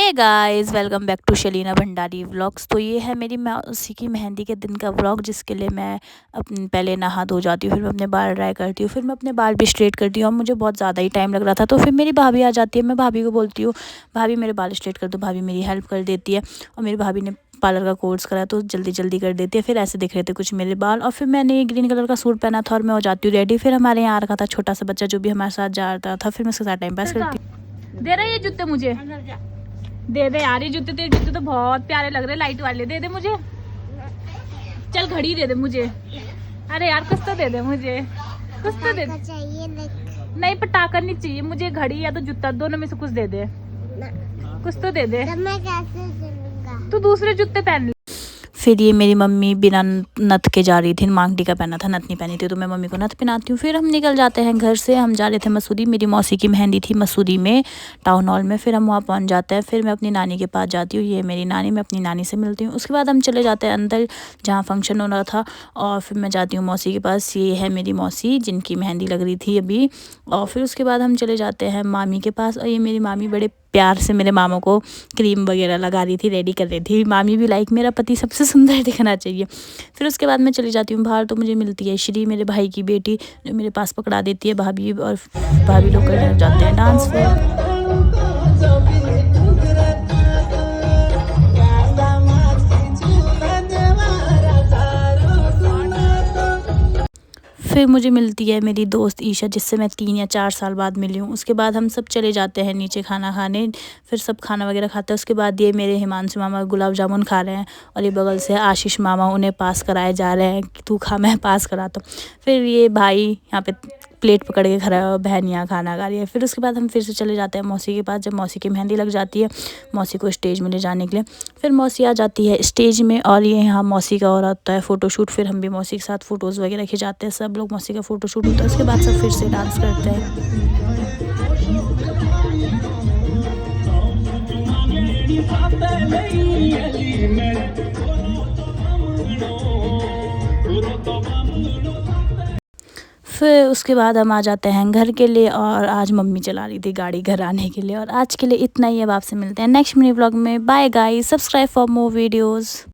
Hey guys, welcome back to Shalina Bhandari vlogs. तो ये है मेरी मौसी की मेहंदी के दिन का व्लॉग, जिसके लिए मैं पहले नहा धो जाती हूँ, फिर मैं अपने बाल ड्राई करती हूँ, फिर मैं अपने बाल भी स्ट्रेट करती हूँ। और मुझे बहुत ज़्यादा ही टाइम लग रहा था, तो फिर मेरी भाभी आ जाती है। मैं भाभी को बोलती हूँ, भाभी मेरे बाल स्ट्रेट कर दो। भाभी मेरी हेल्प कर देती है, और मेरी भाभी ने पार्लर का कोर्स करा तो जल्दी जल्दी कर देती है। फिर ऐसे दिख रहे थे कुछ मेरे बाल, और फिर मैंने ग्रीन कलर का सूट पहना था और मैं हो जाती हूँ रेडी। फिर हमारे यहाँ आ रखा था छोटा सा बच्चा, जो भी हमारे साथ जा रहा था। फिर मैं उसके साथ टाइम पास करती हूँ। दे रही है जूते मुझे, दे दे यार, ये जूते तेरे जूते तो बहुत प्यारे लग रहे, लाइट वाले। दे दे मुझे, चल घड़ी दे दे मुझे। अरे यार कुछ तो दे दे मुझे, कुछ तो दे दे। नहीं, पटाखा नहीं चाहिए मुझे, घड़ी या तो जूता, दोनों में से कुछ दे दे, कुछ तो दे दे। मैं कैसे चलूंगा? तू दूसरे जूते पहन। फिर ये मेरी मम्मी बिना नथ के जा रही थी, मांग टीका पहना था, नथ नहीं पहनी थी, तो मैं मम्मी को नथ पहनाती हूँ। फिर हम निकल जाते हैं घर से। हम जा रहे थे मसूरी, मेरी मौसी की मेहंदी थी मसूरी में, टाउन हॉल में। फिर हम वहाँ पहुँच जाते हैं। फिर मैं अपनी नानी के पास जाती हूँ, ये मेरी नानी, मैं अपनी नानी से मिलती हूँ। उसके बाद हम चले जाते हैं अंदर, जहाँ फंक्शन हो रहा था। और फिर मैं जाती हूँ मौसी के पास। ये है मेरी मौसी, जिनकी मेहंदी लग रही थी अभी। और फिर उसके बाद हम चले जाते हैं मामी के पास। और ये मेरी मामी बड़े प्यार से मेरे मामा को क्रीम वगैरह लगा रही थी, रेडी कर रही थी। मामी भी लाइक मेरा पति सबसे सुंदर दिखना चाहिए। फिर उसके बाद मैं चली जाती हूँ बाहर, तो मुझे मिलती है श्री, मेरे भाई की बेटी, जो मेरे पास पकड़ा देती है भाभी। और भाभी लोग करने जाते हैं डांस। फिर मुझे मिलती है मेरी दोस्त ईशा, जिससे मैं 3 या 4 साल बाद मिली हूँ। उसके बाद हम सब चले जाते हैं नीचे खाना खाने। फिर सब खाना वगैरह खाते हैं। उसके बाद ये मेरे हिमांशु मामा गुलाब जामुन खा रहे हैं, और ये बगल से आशीष मामा उन्हें पास कराए जा रहे हैं कि तू खा, मैं पास कराता हूँ। फिर ये भाई यहाँ पे प्लेट पकड़ के खड़ा है, और बहन यहाँ खाना खा रही है। फिर उसके बाद हम फिर से चले जाते हैं मौसी के पास, जब मौसी की मेहंदी लग जाती है मौसी को स्टेज में ले जाने के लिए। फिर मौसी आ जाती है स्टेज में, और ये यहाँ मौसी का हो रहा होता है फ़ोटोशूट। फिर हम भी मौसी के साथ फ़ोटोज़ वगैरह खिंचाते हैं, सब लोग मौसी का फ़ोटोशूट होता है। उसके बाद सब फिर से डांस करते हैं। फिर उसके बाद हम आ जाते हैं घर के लिए, और आज मम्मी चला रही थी गाड़ी घर आने के लिए। और आज के लिए इतना ही, अब आपसे मिलते हैं नेक्स्ट मिनी व्लॉग में। Bye guys, subscribe for more videos.